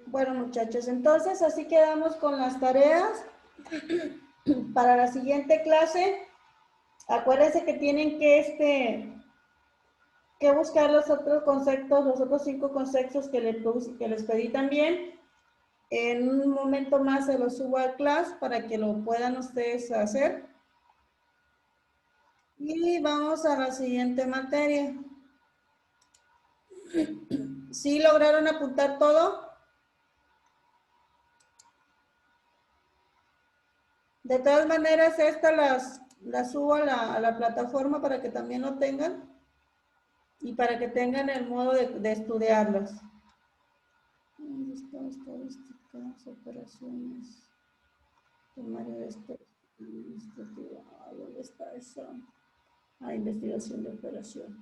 Bueno, muchachos, entonces así quedamos con las tareas para la siguiente clase. Acuérdense que tienen que buscar los otros conceptos, los otros 5 conceptos que les pedí también. En un momento más se los subo a clase para que lo puedan ustedes hacer. Y vamos a la siguiente materia. ¿Sí lograron apuntar todo? De todas maneras, estas las subo a la plataforma para que también lo tengan y para que tengan el modo de estudiarlas. ¿Dónde está estadísticas, operaciones? Temario de administrativa. ¿Dónde está eso? Investigación de operaciones.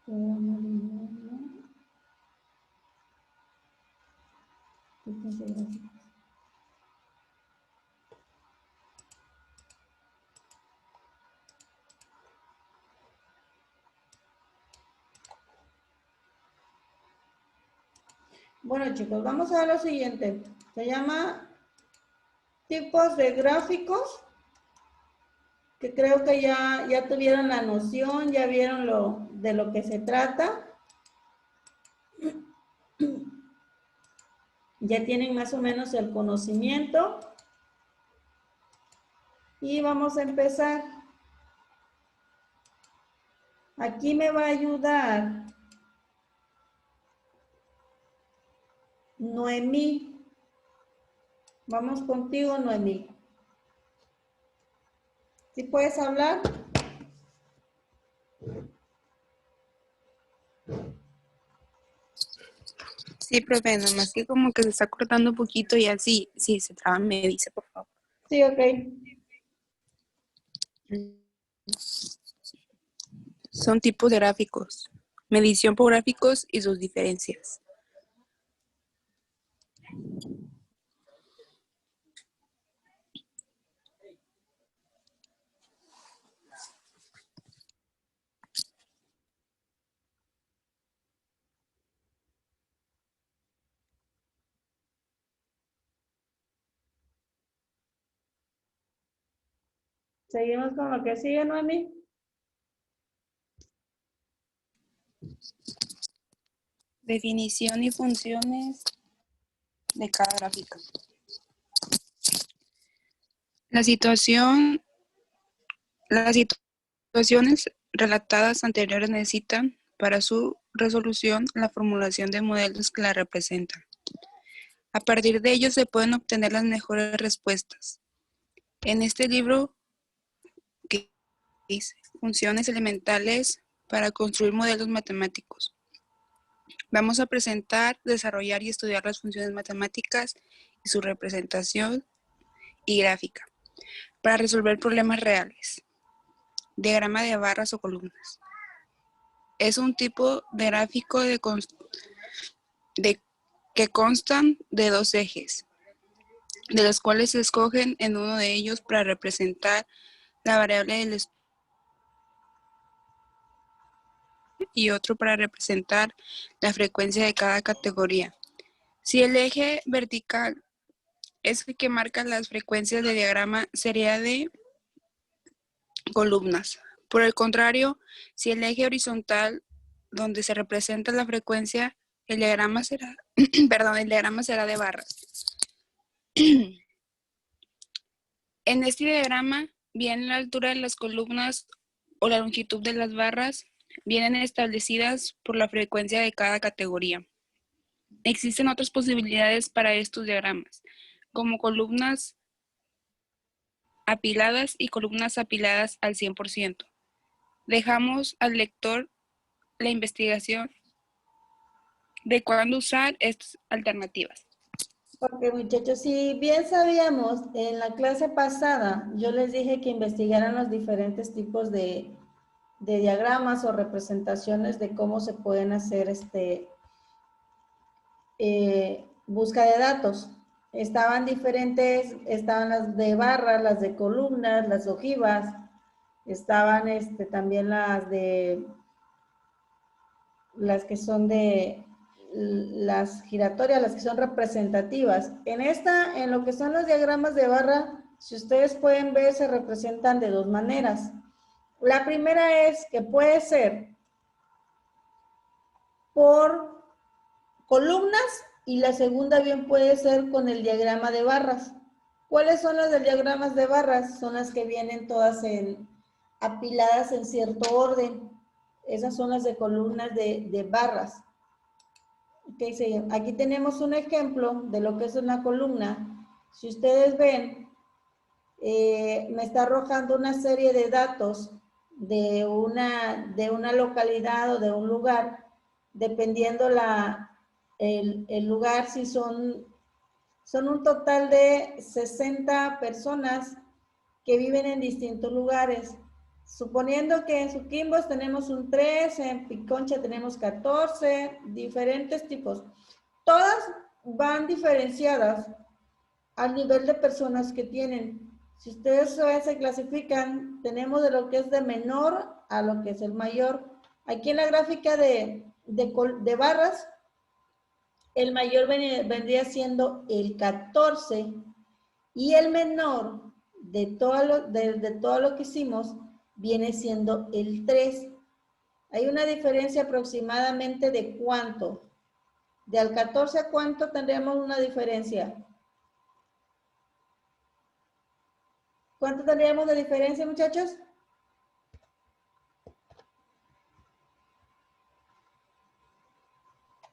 Programa lineal, tipos de gráficos. Bueno, chicos, vamos a ver lo siguiente. Se llama tipos de gráficos, que creo que ya tuvieron la noción, ya vieron de lo que se trata. Ya tienen más o menos el conocimiento. Y vamos a empezar. Aquí me va a ayudar Noemí. Vamos contigo, Noemí. ¿Sí puedes hablar? Sí, profe, nomás que como que se está cortando un poquito y así, si se traba me dice, por favor. Sí, ok. Son tipos de gráficos, medición por gráficos y sus diferencias. Seguimos con lo que sigue, Noemí. Definición y funciones de cada gráfico. Las situaciones relatadas anteriores necesitan, para su resolución, la formulación de modelos que la representan. A partir de ellos se pueden obtener las mejores respuestas. En este libro, que dice funciones elementales para construir modelos matemáticos, vamos a presentar, desarrollar y estudiar las funciones matemáticas y su representación y gráfica para resolver problemas reales. Diagrama de barras o columnas. Es un tipo de gráfico que constan de 2 ejes, de los cuales se escogen en uno de ellos para representar la variable del estudio y otro para representar la frecuencia de cada categoría. Si el eje vertical es el que marca las frecuencias del diagrama, sería de columnas. Por el contrario, si el eje horizontal donde se representa la frecuencia, el diagrama será, el diagrama será de barras. En este diagrama viene la altura de las columnas o la longitud de las barras, vienen establecidas por la frecuencia de cada categoría. Existen otras posibilidades para estos diagramas, como columnas apiladas y columnas apiladas al 100%. Dejamos al lector la investigación de cuándo usar estas alternativas. Ok, muchachos, si bien sabíamos, en la clase pasada yo les dije que investigaran los diferentes tipos de diagramas o representaciones de cómo se pueden hacer busca de datos. Estaban diferentes, estaban las de barras, las de columnas, las ojivas, estaban también las que son de las giratorias, las que son representativas. En lo que son los diagramas de barra, si ustedes pueden ver, se representan de dos maneras. La primera es que puede ser por columnas y la segunda bien puede ser con el diagrama de barras. ¿Cuáles son las del diagramas de barras? Son las que vienen todas apiladas en cierto orden. Esas son las de columnas de barras. Okay, sí. Aquí tenemos un ejemplo de lo que es una columna. Si ustedes ven, me está arrojando una serie de datos de una localidad o de un lugar, dependiendo el lugar, si son un total de 60 personas que viven en distintos lugares. Suponiendo que en Suquimbos tenemos un 3, en Piconcha tenemos 14, diferentes tipos. Todas van diferenciadas al nivel de personas que tienen. Si ustedes se clasifican, tenemos de lo que es de menor a lo que es el mayor. Aquí en la gráfica de barras, el mayor vendría siendo el 14 y el menor de todo lo que hicimos viene siendo el 3. Hay una diferencia aproximadamente de ¿cuánto? De al 14 a ¿cuánto tendríamos una diferencia? ¿Cuánto tendríamos de diferencia, muchachos?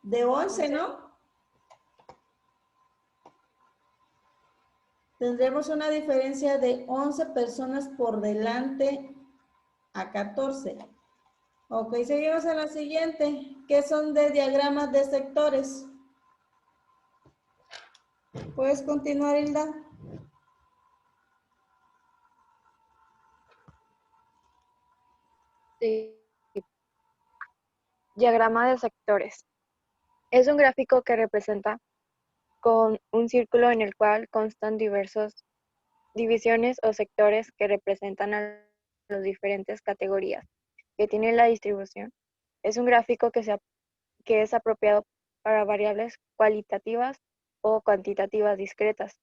De 11, ¿no? Tendremos una diferencia de 11 personas por delante a 14. Ok, seguimos en la siguiente. ¿Qué son de diagramas de sectores? ¿Puedes continuar, Hilda? Sí. Diagrama de sectores. Es un gráfico que representa con un círculo en el cual constan diversas divisiones o sectores que representan a las diferentes categorías que tiene la distribución. Es un gráfico que es apropiado para variables cualitativas o cuantitativas discretas.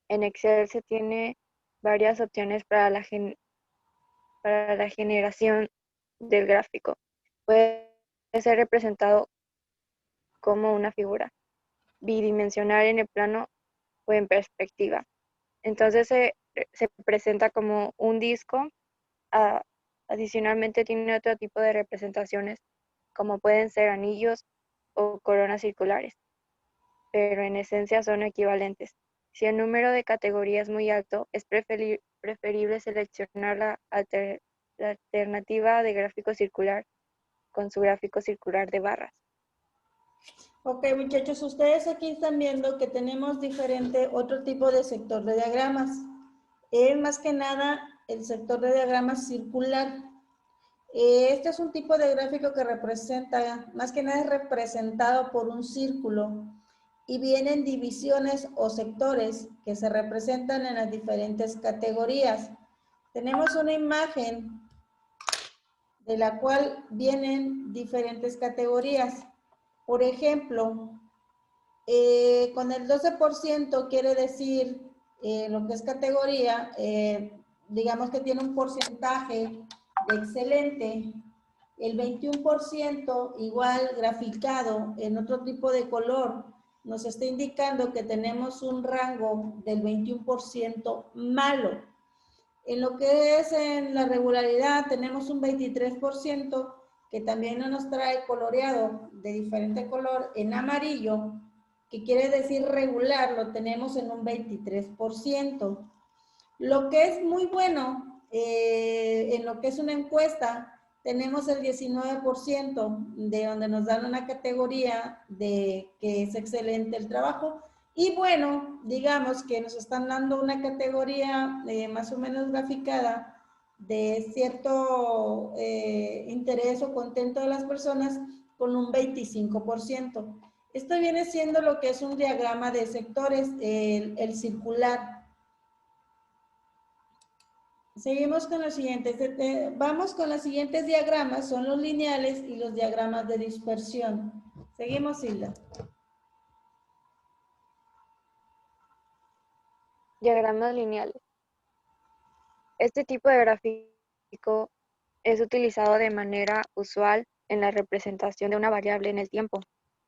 En Excel se tiene varias opciones para la generación del gráfico. Puede ser representado como una figura bidimensional en el plano o en perspectiva. Entonces se presenta como un disco. Adicionalmente tiene otro tipo de representaciones, como pueden ser anillos o coronas circulares, pero en esencia son equivalentes. Si el número de categorías es muy alto, es preferible seleccionar la alternativa de gráfico circular con su gráfico circular de barras. Ok, muchachos, ustedes aquí están viendo que tenemos otro tipo de sector de diagramas. Es más que nada el sector de diagramas circular. Este es un tipo de gráfico que representa, más que nada es representado por un círculo y vienen divisiones o sectores que se representan en las diferentes categorías. Tenemos una imagen de la cual vienen diferentes categorías. Por ejemplo, con el 12% quiere decir lo que es categoría, digamos que tiene un porcentaje de excelente, el 21% igual graficado en otro tipo de color, nos está indicando que tenemos un rango del 21% malo. En lo que es en la regularidad tenemos un 23% que también no nos trae coloreado de diferente color en amarillo, que quiere decir regular, lo tenemos en un 23%. Lo que es muy bueno, en lo que es una encuesta, tenemos el 19% de donde nos dan una categoría de que es excelente el trabajo. Y bueno, digamos que nos están dando una categoría más o menos graficada de cierto interés o contento de las personas con un 25%. Esto viene siendo lo que es un diagrama de sectores, el circular. Seguimos con los siguientes. Vamos con los siguientes diagramas, son los lineales y los diagramas de dispersión. Seguimos, Hilda. Diagramas lineales. Este tipo de gráfico es utilizado de manera usual en la representación de una variable en el tiempo,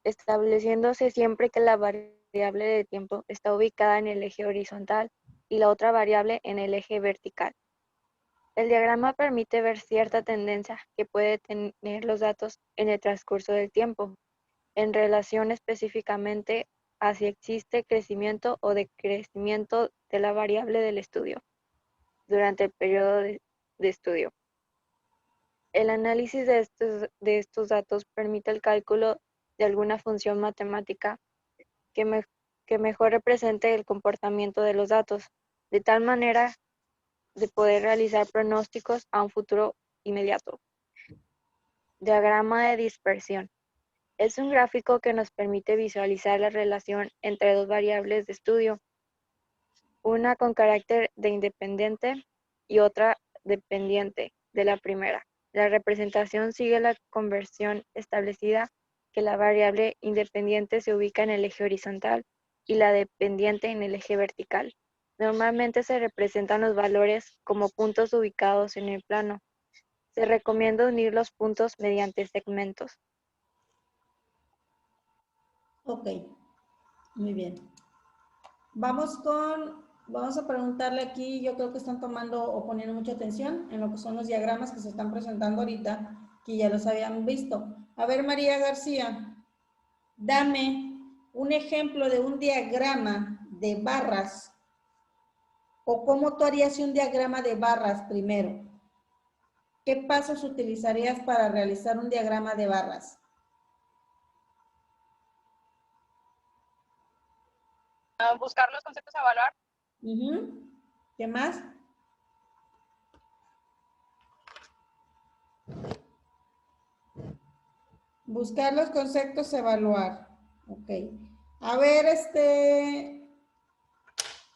estableciéndose siempre que la variable de tiempo está ubicada en el eje horizontal y la otra variable en el eje vertical. El diagrama permite ver cierta tendencia que puede tener los datos en el transcurso del tiempo, en relación específicamente a si existe crecimiento o decrecimiento de la variable del estudio durante el periodo de estudio. El análisis de estos datos permite el cálculo de alguna función matemática que mejor represente el comportamiento de los datos, de tal manera de poder realizar pronósticos a un futuro inmediato. Diagrama de dispersión. Es un gráfico que nos permite visualizar la relación entre dos variables de estudio, una con carácter de independiente y otra dependiente de la primera. La representación sigue la conversión establecida que la variable independiente se ubica en el eje horizontal y la dependiente en el eje vertical. Normalmente se representan los valores como puntos ubicados en el plano. Se recomienda unir los puntos mediante segmentos. Ok, muy bien. Vamos a preguntarle aquí, yo creo que están tomando o poniendo mucha atención en lo que son los diagramas que se están presentando ahorita, que ya los habían visto. A ver, María García, dame un ejemplo de un diagrama de barras, o cómo tú harías un diagrama de barras primero. ¿Qué pasos utilizarías para realizar un diagrama de barras? Buscar los conceptos a evaluar. ¿Qué más? Buscar los conceptos, evaluar. Ok. A ver,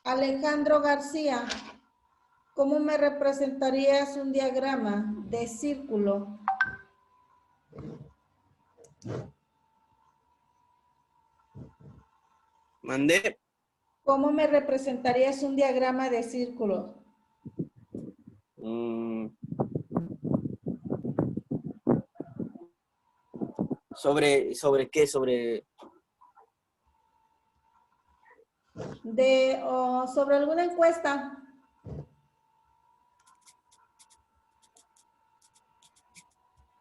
Alejandro García, ¿cómo me representarías un diagrama de círculo? Mandé. ¿Cómo me representarías un diagrama de círculo? ¿Sobre qué? Sobre sobre alguna encuesta.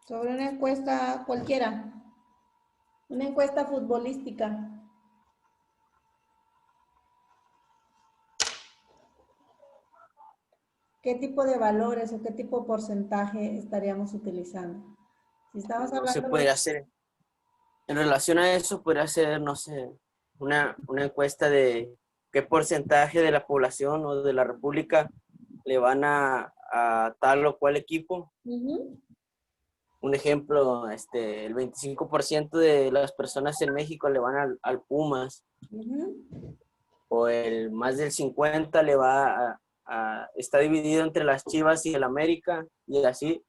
Sobre una encuesta cualquiera. Una encuesta futbolística. ¿Qué tipo de valores o qué tipo de porcentaje estaríamos utilizando? Si estamos no se hablando puede hacer. En relación a eso, podría hacer, no sé, una encuesta de qué porcentaje de la población o de la república le van a tal o cual equipo. Un ejemplo, el 25% de las personas en México le van al Pumas. O el más del 50% le va está dividido entre las Chivas y el América, y así.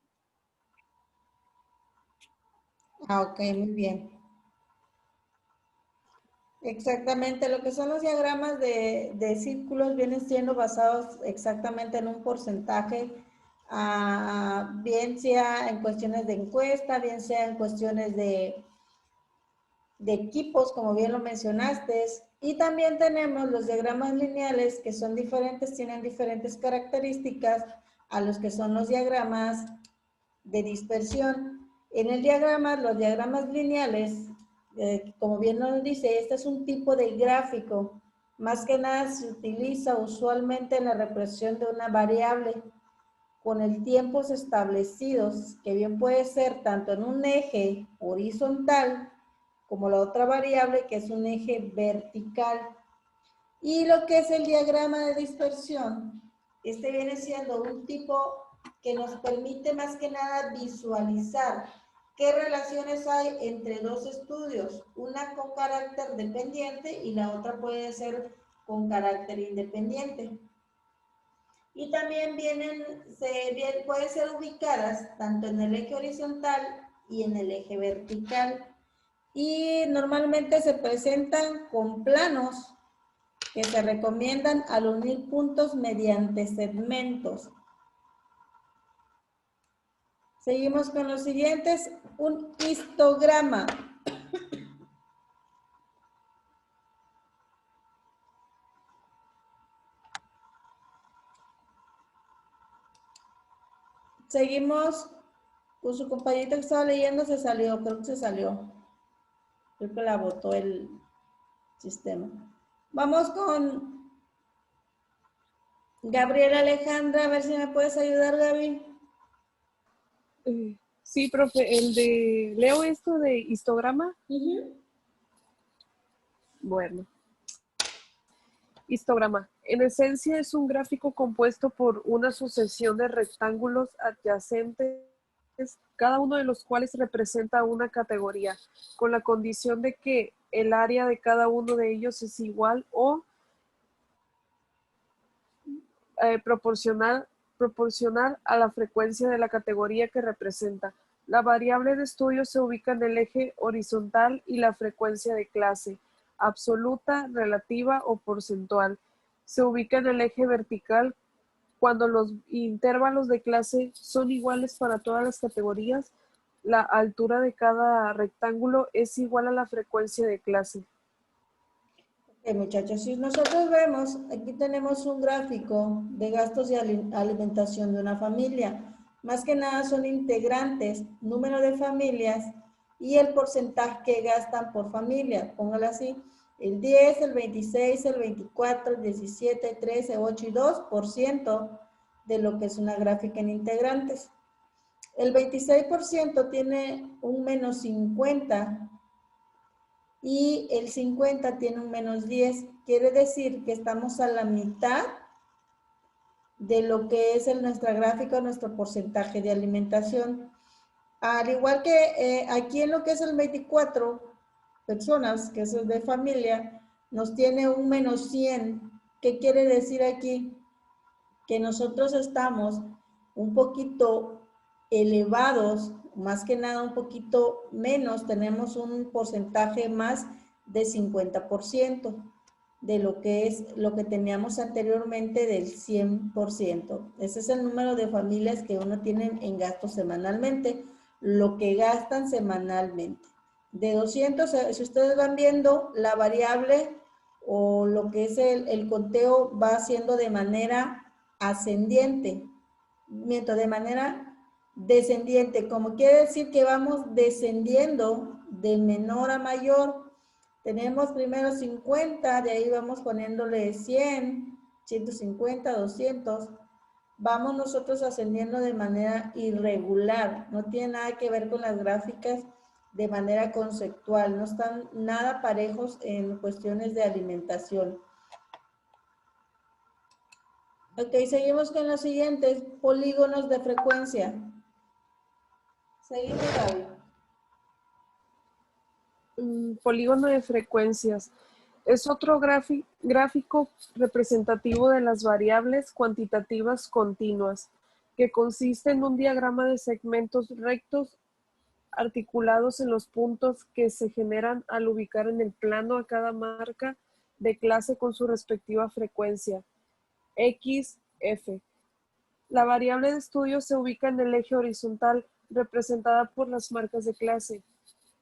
Ok, muy bien. Exactamente, lo que son los diagramas de círculos vienen siendo basados exactamente en un porcentaje, bien sea en cuestiones de encuesta, bien sea en cuestiones de equipos, como bien lo mencionaste, y también tenemos los diagramas lineales que son diferentes, tienen diferentes características a los que son los diagramas de dispersión. En el diagrama, los diagramas lineales, como bien nos dice, este es un tipo de gráfico. Más que nada se utiliza usualmente en la representación de una variable con el tiempos establecidos, que bien puede ser tanto en un eje horizontal como la otra variable que es un eje vertical. Y lo que es el diagrama de dispersión, este viene siendo un tipo que nos permite más que nada visualizar ¿qué relaciones hay entre dos estudios? Una con carácter dependiente y la otra puede ser con carácter independiente. Y también pueden ser ubicadas tanto en el eje horizontal y en el eje vertical. Y normalmente se presentan con planos que se recomiendan al unir puntos mediante segmentos. Seguimos con los siguientes. Un histograma. Seguimos con su compañerita que estaba leyendo, se salió, creo que se salió. Creo que la botó el sistema. Vamos con Gabriela Alejandra, a ver si me puedes ayudar, Gaby. Sí, profe, leo esto de histograma. Bueno. Histograma. En esencia es un gráfico compuesto por una sucesión de rectángulos adyacentes, cada uno de los cuales representa una categoría, con la condición de que el área de cada uno de ellos es igual o proporcional a la frecuencia de la categoría que representa. La variable de estudio se ubica en el eje horizontal y la frecuencia de clase, absoluta, relativa o porcentual. Se ubica en el eje vertical cuando los intervalos de clase son iguales para todas las categorías. La altura de cada rectángulo es igual a la frecuencia de clase. Ok, muchachos, si nosotros vemos, aquí tenemos un gráfico de gastos de alimentación de una familia. Más que nada son integrantes, número de familias y el porcentaje que gastan por familia. Póngalo así, el 10, el 26, el 24, el 17, 13, 8 y 2% de lo que es una gráfica en integrantes. El 26% tiene un menos 50 y el 50 tiene un menos 10. Quiere decir que estamos a la mitad de lo que es nuestra gráfica, nuestro porcentaje de alimentación. Al igual que aquí en lo que es el 24 personas, que es el de familia, nos tiene un menos 100. ¿Qué quiere decir aquí? Que nosotros estamos un poquito elevados, más que nada un poquito menos, tenemos un porcentaje más de 50% de lo que es lo que teníamos anteriormente del 100%. Ese es el número de familias que uno tiene en gastos semanalmente, lo que gastan semanalmente. De 200, si ustedes van viendo, la variable o lo que es el conteo va haciendo de manera ascendiente, mientras de manera descendiente, como quiere decir que vamos descendiendo de menor a mayor. Tenemos primero 50, de ahí vamos poniéndole 100, 150, 200. Vamos nosotros ascendiendo de manera irregular, no tiene nada que ver con las gráficas de manera conceptual, no están nada parejos en cuestiones de alimentación. Ok, seguimos con los siguientes, polígonos de frecuencia. Seguimos, Gaby. Polígono de frecuencias. Es otro gráfico representativo de las variables cuantitativas continuas, que consiste en un diagrama de segmentos rectos articulados en los puntos que se generan al ubicar en el plano a cada marca de clase con su respectiva frecuencia. X, F. La variable de estudio se ubica en el eje horizontal, representada por las marcas de clase,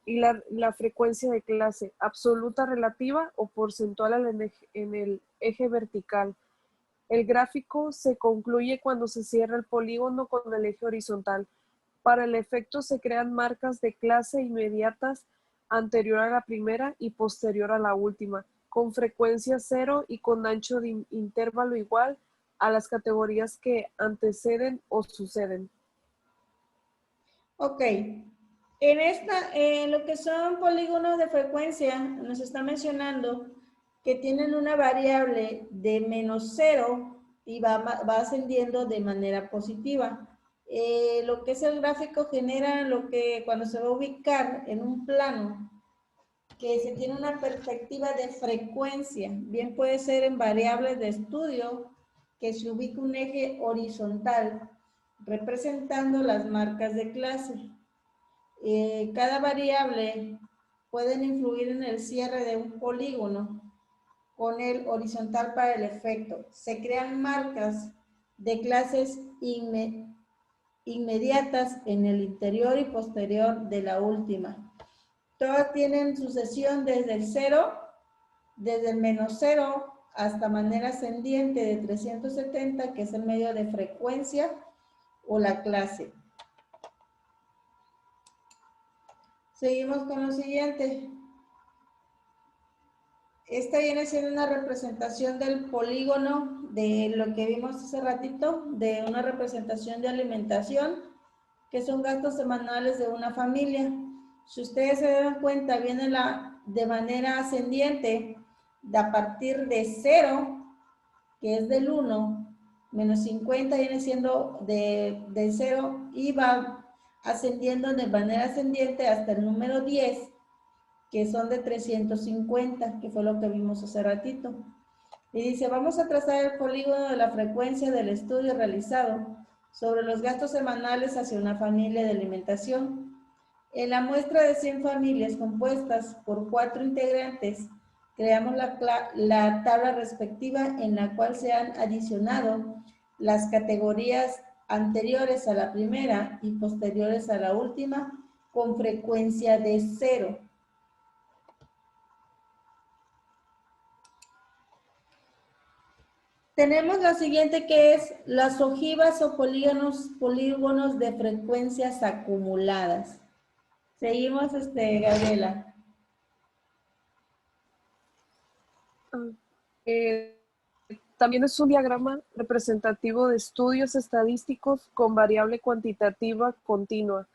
y la frecuencia de clase, absoluta, relativa o porcentual en el eje vertical. El gráfico se concluye cuando se cierra el polígono con el eje horizontal. Para el efecto se crean marcas de clase inmediatas anterior a la primera y posterior a la última, con frecuencia cero y con ancho de intervalo igual a las categorías que anteceden o suceden. Ok. En lo que son polígonos de frecuencia, nos está mencionando que tienen una variable de menos 0 y va ascendiendo de manera positiva. Lo que es el gráfico genera lo que cuando se va a ubicar en un plano, que se tiene una perspectiva de frecuencia, bien puede ser en variables de estudio, que se ubique un eje horizontal representando las marcas de clase. Cada variable pueden influir en el cierre de un polígono con el horizontal para el efecto. Se crean marcas de clases inmediatas en el interior y posterior de la última. Todas tienen sucesión desde el 0, desde el -0 hasta manera ascendiente de 370, que es el medio de frecuencia o la clase. Seguimos con lo siguiente. Esta viene siendo una representación del polígono de lo que vimos hace ratito, de una representación de alimentación, que son gastos semanales de una familia. Si ustedes se dan cuenta, viene de manera ascendiente, a partir de 0, que es del 1, menos 50 viene siendo de 0, y va ascendiendo de manera ascendiente hasta el número 10, que son de 350, que fue lo que vimos hace ratito. Y dice, vamos a trazar el polígono de la frecuencia del estudio realizado sobre los gastos semanales hacia una familia de alimentación. En la muestra de 100 familias compuestas por 4 integrantes, creamos la tabla respectiva en la cual se han adicionado las categorías anteriores a la primera y posteriores a la última con frecuencia de 0. Tenemos la siguiente, que es las ojivas o polígonos de frecuencias acumuladas. Seguimos, Gabriela. También es un diagrama representativo de estudios estadísticos con variable cuantitativa continua.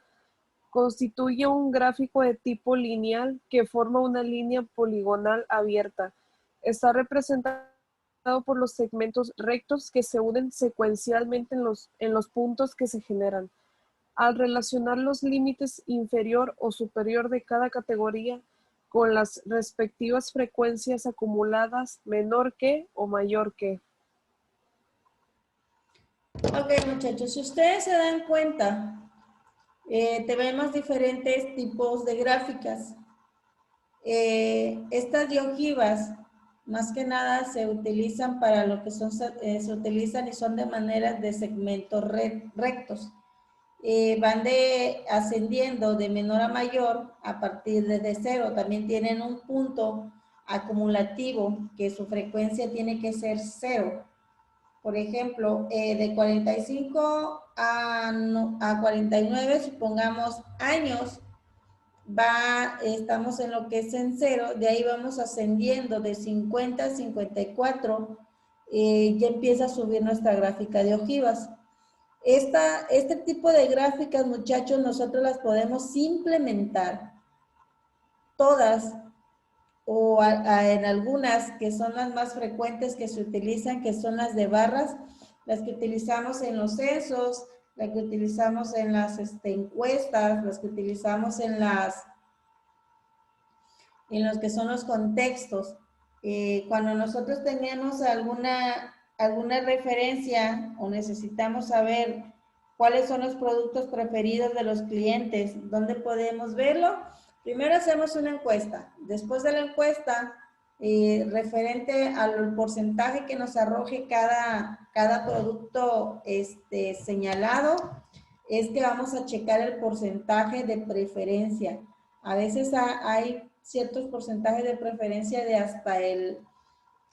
Constituye un gráfico de tipo lineal que forma una línea poligonal abierta. Está representado por los segmentos rectos que se unen secuencialmente en los puntos que se generan. Al relacionar los límites inferior o superior de cada categoría con las respectivas frecuencias acumuladas menor que o mayor que. Ok, muchachos, si ustedes se dan cuenta, tenemos diferentes tipos de gráficas. Estas de ojivas, más que nada, se utilizan para lo que son, se utilizan y son de manera de segmentos rectos. Van ascendiendo de menor a mayor a partir de 0. También tienen un punto acumulativo que su frecuencia tiene que ser 0. Por ejemplo, de 45 a 49, supongamos años, estamos en lo que es en 0, de ahí vamos ascendiendo de 50 a 54, ya empieza a subir nuestra gráfica de ojivas. Este tipo de gráficas, muchachos, nosotros las podemos implementar todas o en algunas que son las más frecuentes que se utilizan, que son las de barras, las que utilizamos en los censos, las que utilizamos en las encuestas, las que utilizamos en los que son los contextos. Cuando nosotros tenemos alguna referencia o necesitamos saber cuáles son los productos preferidos de los clientes, ¿dónde podemos verlo? Primero hacemos una encuesta. Después de la encuesta, referente al porcentaje que nos arroje cada producto señalado, es que vamos a checar el porcentaje de preferencia. A veces hay ciertos porcentajes de preferencia de hasta el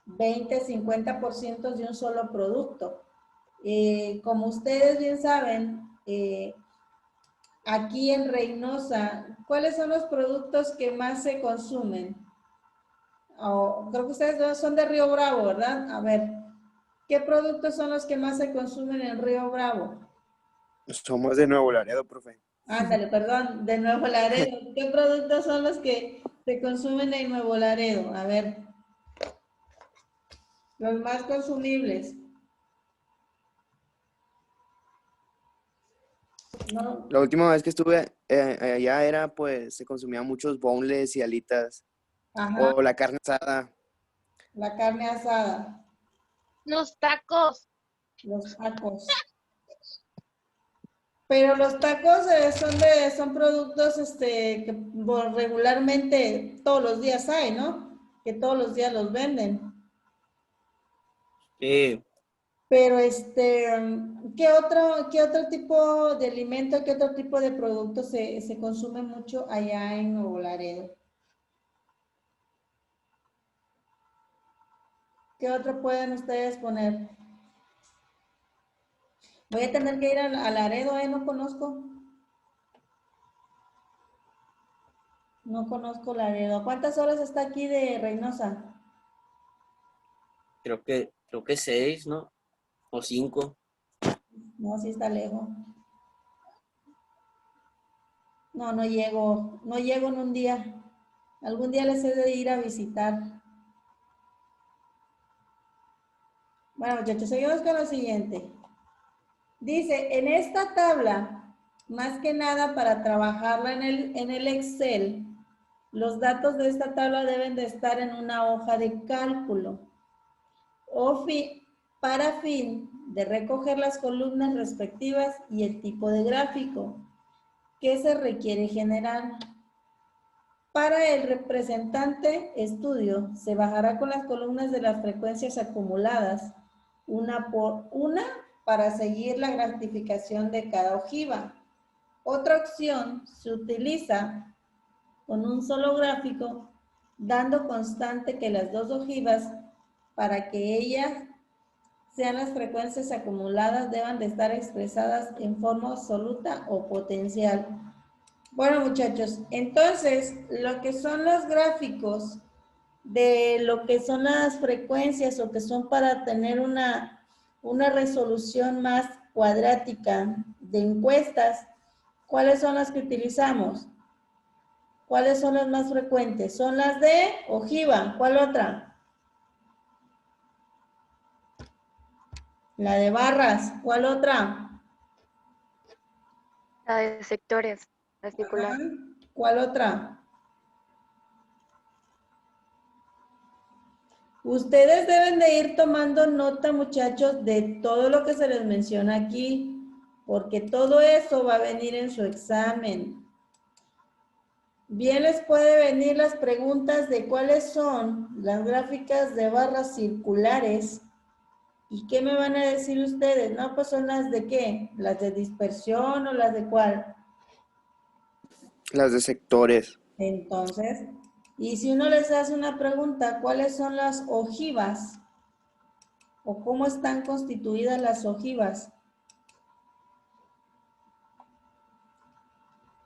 20-50% de un solo producto. Como ustedes bien saben, aquí en Reynosa, ¿cuáles son los productos que más se consumen? Creo que ustedes son de Río Bravo, ¿verdad? A ver, ¿qué productos son los que más se consumen en Río Bravo? Somos de Nuevo Laredo, profe. Ándale, perdón, de Nuevo Laredo. ¿Qué productos son los que se consumen en Nuevo Laredo? A ver, los más consumibles. No, La última vez que estuve allá era, pues, se consumían muchos boneless y alitas. ajá, O la carne asada. la carne asada, Los tacos. los tacos. Pero los tacos son productos que regularmente todos los días hay, ¿no? Que todos los días los venden. Sí, Pero ¿qué otro tipo de alimento, qué otro tipo de producto se consume mucho allá en Nuevo Laredo? ¿Qué otro pueden ustedes poner? Voy a tener que ir a Laredo, no conozco. No conozco Laredo. ¿Cuántas horas está aquí de Reynosa? creo que 6, ¿no? O 5. No, sí está lejos. No, no llego en un día. Algún día les he de ir a visitar. Bueno, muchachos, seguimos con lo siguiente. Dice, en esta tabla, más que nada para trabajarla en el Excel, los datos de esta tabla deben de estar en una hoja de cálculo para fin de recoger las columnas respectivas y el tipo de gráfico que se requiere generar. Para el representante estudio, se bajará con las columnas de las frecuencias acumuladas, una por una, para seguir la gratificación de cada ojiva. Otra opción se utiliza con un solo gráfico, dando constante que las dos ojivas, para que ellas sean las frecuencias acumuladas, deban de estar expresadas en forma absoluta o potencial. Bueno, muchachos, entonces, lo que son los gráficos de lo que son las frecuencias o que son para tener una resolución más cuadrática de encuestas, ¿cuáles son las que utilizamos? ¿Cuáles son las más frecuentes? Son las de ojiva. ¿Cuál otra? La de barras. ¿Cuál otra? La de sectores, la circular. Ajá. ¿Cuál otra? Ustedes deben de ir tomando nota, muchachos, de todo lo que se les menciona aquí, porque todo eso va a venir en su examen. Bien les puede venir las preguntas de cuáles son las gráficas de barras circulares. ¿Y qué me van a decir ustedes? No, pues son las de ¿qué? ¿Las de dispersión o las de cuál? Las de sectores. Entonces, y si uno les hace una pregunta, ¿cuáles son las ojivas? ¿O cómo están constituidas las ojivas?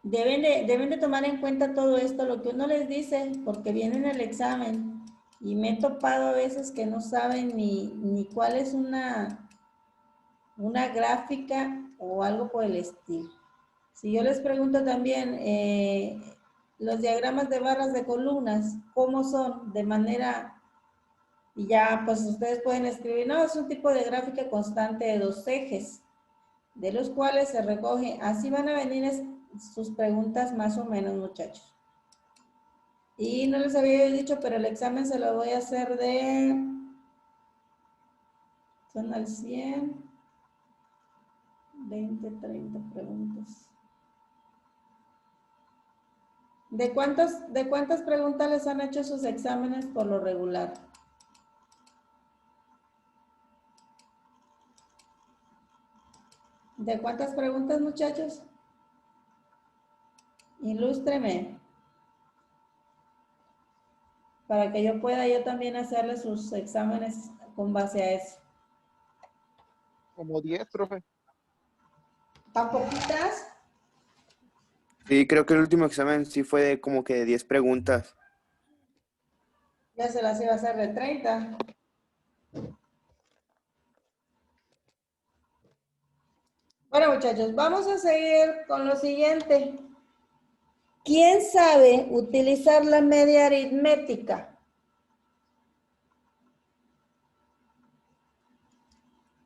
Deben de tomar en cuenta todo esto, lo que uno les dice, porque viene en el examen. Y me he topado a veces que no saben ni cuál es una gráfica o algo por el estilo. Si yo les pregunto también, los diagramas de barras de columnas, ¿cómo son? De manera, y ya pues ustedes pueden escribir, no, es un tipo de gráfica constante de dos ejes, de los cuales se recoge, así van a venir sus preguntas más o menos, muchachos. Y no les había dicho, pero el examen se lo voy a hacer son al 100, 20, 30 preguntas. ¿De cuántas preguntas les han hecho sus exámenes por lo regular? ¿De cuántas preguntas, muchachos? Ilústreme. Para que yo pueda yo también hacerle sus exámenes con base a eso. Como 10, profe. ¿Tan poquitas? Sí, creo que el último examen sí fue de como que 10 preguntas. Ya se las iba a hacer de 30. Bueno, muchachos, vamos a seguir con lo siguiente. ¿Quién sabe utilizar la media aritmética?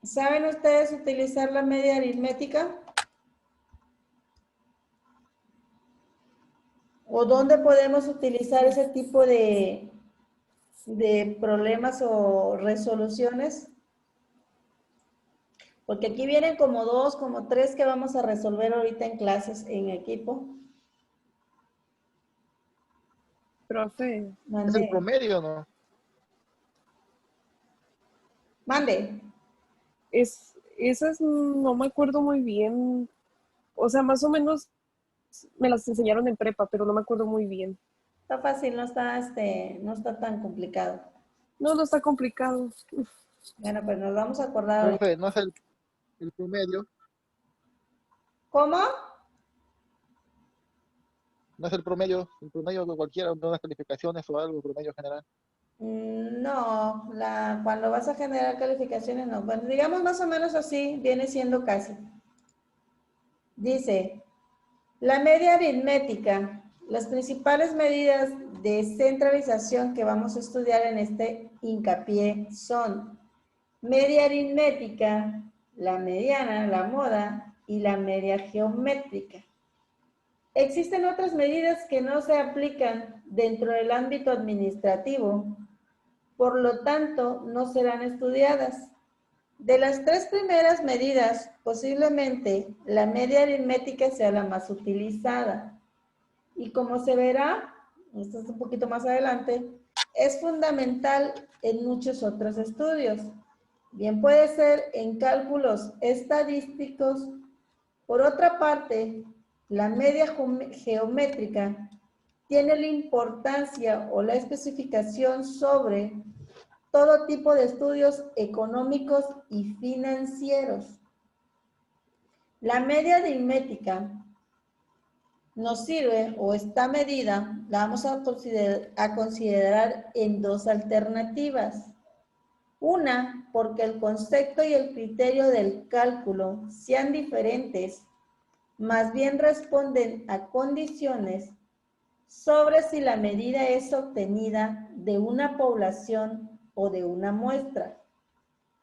¿Saben ustedes utilizar la media aritmética? ¿O dónde podemos utilizar ese tipo de problemas o resoluciones? Porque aquí vienen como 2, como 3 que vamos a resolver ahorita en clases, en equipo. Profe, Es el Mande. promedio, ¿no? Mande. esas no me acuerdo muy bien. O sea, más o menos me las enseñaron en prepa, pero no me acuerdo muy bien. Está fácil, no está tan complicado. No, no está complicado. Bueno, pues nos vamos a acordar ahorita. Profe, no es el promedio, ¿Cómo? no es el promedio de cualquiera, de unas calificaciones o algo, promedio general. No, cuando vas a generar calificaciones no. Bueno, digamos más o menos así, viene siendo casi. Dice, la media aritmética. Las principales medidas de centralización que vamos a estudiar en este hincapié son media aritmética, la mediana, la moda y la media geométrica. Existen otras medidas que no se aplican dentro del ámbito administrativo, por lo tanto, no serán estudiadas. De las 3 primeras medidas, posiblemente la media aritmética sea la más utilizada. Y como se verá, esto es un poquito más adelante, es fundamental en muchos otros estudios. Bien puede ser en cálculos estadísticos. Por otra parte, la media geométrica tiene la importancia o la especificación sobre todo tipo de estudios económicos y financieros. La media aritmética nos sirve o está medida, la vamos a considerar en 2 alternativas. Una, porque el concepto y el criterio del cálculo sean diferentes, más bien responden a condiciones sobre si la medida es obtenida de una población o de una muestra.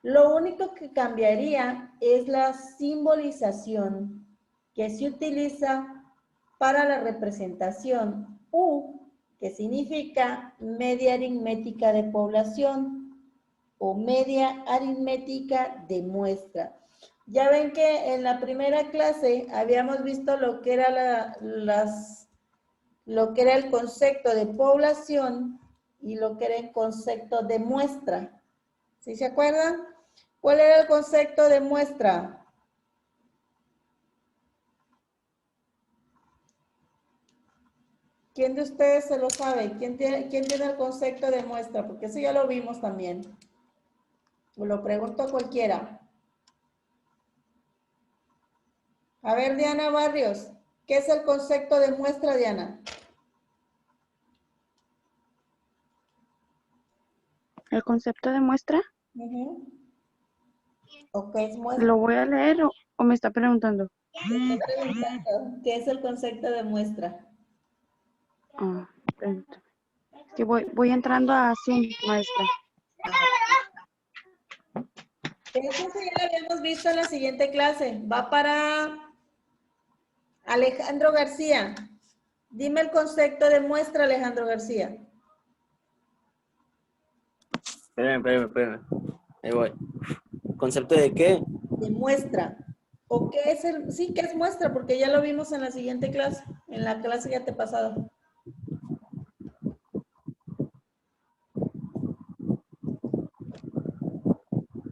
Lo único que cambiaría es la simbolización que se utiliza para la representación U, que significa media aritmética de población o media aritmética de muestra. Ya ven que en la primera clase habíamos visto lo que era el concepto de población y lo que era el concepto de muestra. ¿Sí se acuerdan? ¿Cuál era el concepto de muestra? ¿Quién de ustedes se lo sabe? ¿Quién tiene el concepto de muestra? Porque eso ya lo vimos también. O lo pregunto a cualquiera. A ver, Diana Barrios, ¿qué es el concepto de muestra, Diana? El concepto de muestra, ¿O qué es muestra? ¿lo voy a leer o me está preguntando? Te estoy preguntando, ¿qué es el concepto de muestra? Ah, permítame. Es que voy entrando a Zoom, maestra. Eso sí ya lo habíamos visto en la siguiente clase. Va para Alejandro García. Dime el concepto de muestra, Alejandro García. Espérame. Ahí voy. ¿Concepto de qué? De muestra. ¿O qué es sí, qué es muestra? Porque ya lo vimos en la siguiente clase, en la clase ya te pasada.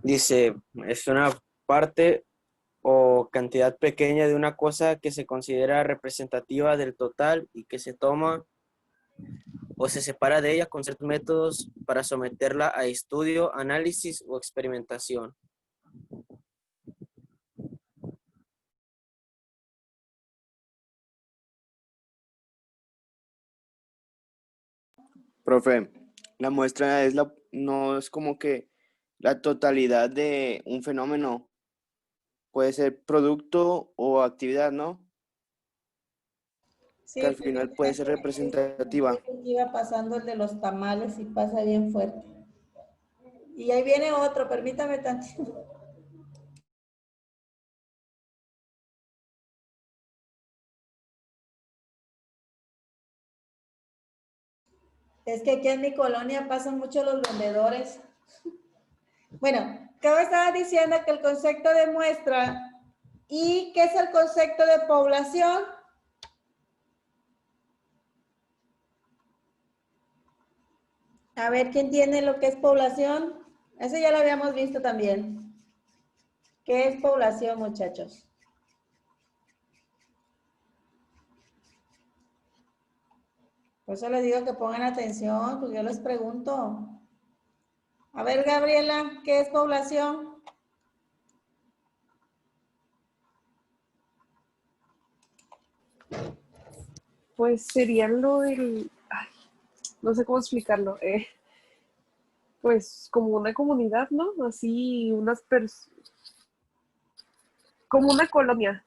Dice, es una parte o cantidad pequeña de una cosa que se considera representativa del total y que se toma o se separa de ella con ciertos métodos para someterla a estudio, análisis o experimentación. Profe, la muestra no es como que la totalidad de un fenómeno. Puede ser producto o actividad, ¿no? Sí, Que al final puede ser representativa. iba pasando el de los tamales y pasa bien fuerte. Y ahí viene otro, permítame tantito. Es que aquí en mi colonia pasan mucho los vendedores. Bueno, como estaba diciendo que el concepto de muestra y ¿qué es el concepto de población? A ver, ¿quién tiene lo que es población? Eso ya lo habíamos visto también. ¿Qué es población, muchachos? Por eso les digo que pongan atención, porque yo les pregunto. A ver, Gabriela, ¿qué es población? Pues sería lo del, ay, no sé cómo explicarlo, pues como una comunidad, ¿no? Así unas personas, como una colonia.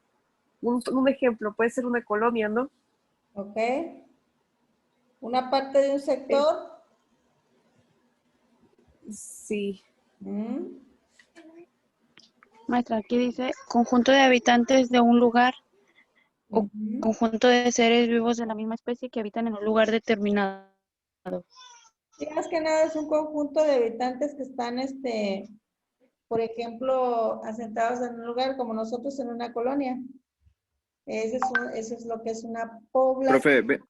Un ejemplo, puede ser una colonia, ¿no? ¿Ok? Una parte de un Eh, sector. sí, Mm, Maestra, aquí dice conjunto de habitantes de un lugar o ujú. conjunto de seres vivos de la misma especie que habitan en un lugar determinado. Sí, más que nada es un conjunto de habitantes que están, por ejemplo, asentados en un lugar como nosotros en una colonia. Eso es lo que es una población. Profe,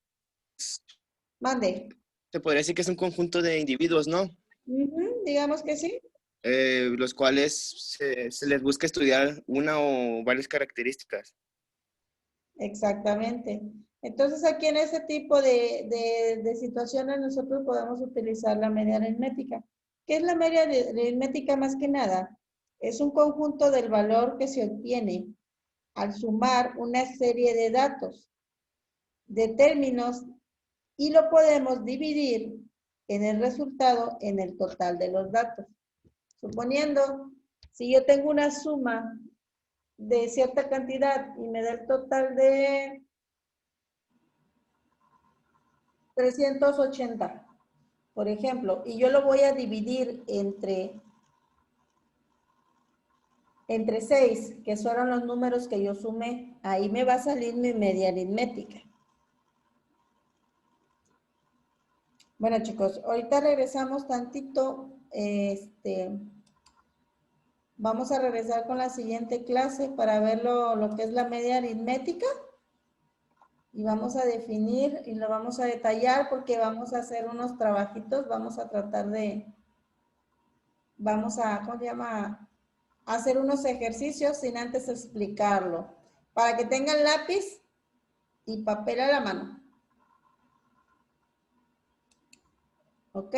Mande. se podría decir que es un conjunto de individuos, ¿no? Ujú, digamos que sí. Los cuales se les busca estudiar una o varias características. Exactamente. Entonces, aquí en ese tipo de situaciones nosotros podemos utilizar la media aritmética. ¿Qué es la media aritmética más que nada? Es un conjunto del valor que se obtiene al sumar una serie de datos, de términos, y lo podemos dividir en el resultado en el total de los datos. Suponiendo, si yo tengo una suma de cierta cantidad y me da el total de 380, por ejemplo, y yo lo voy a dividir entre 6, que fueron los números que yo sumé, ahí me va a salir mi media aritmética. Bueno, chicos, ahorita regresamos tantito, vamos a regresar con la siguiente clase para ver lo que es la media aritmética y vamos a definir y lo vamos a detallar porque vamos a hacer unos trabajitos, vamos a tratar ¿cómo se llama? Hacer unos ejercicios sin antes explicarlo, para que tengan lápiz y papel a la mano. ¿Ok?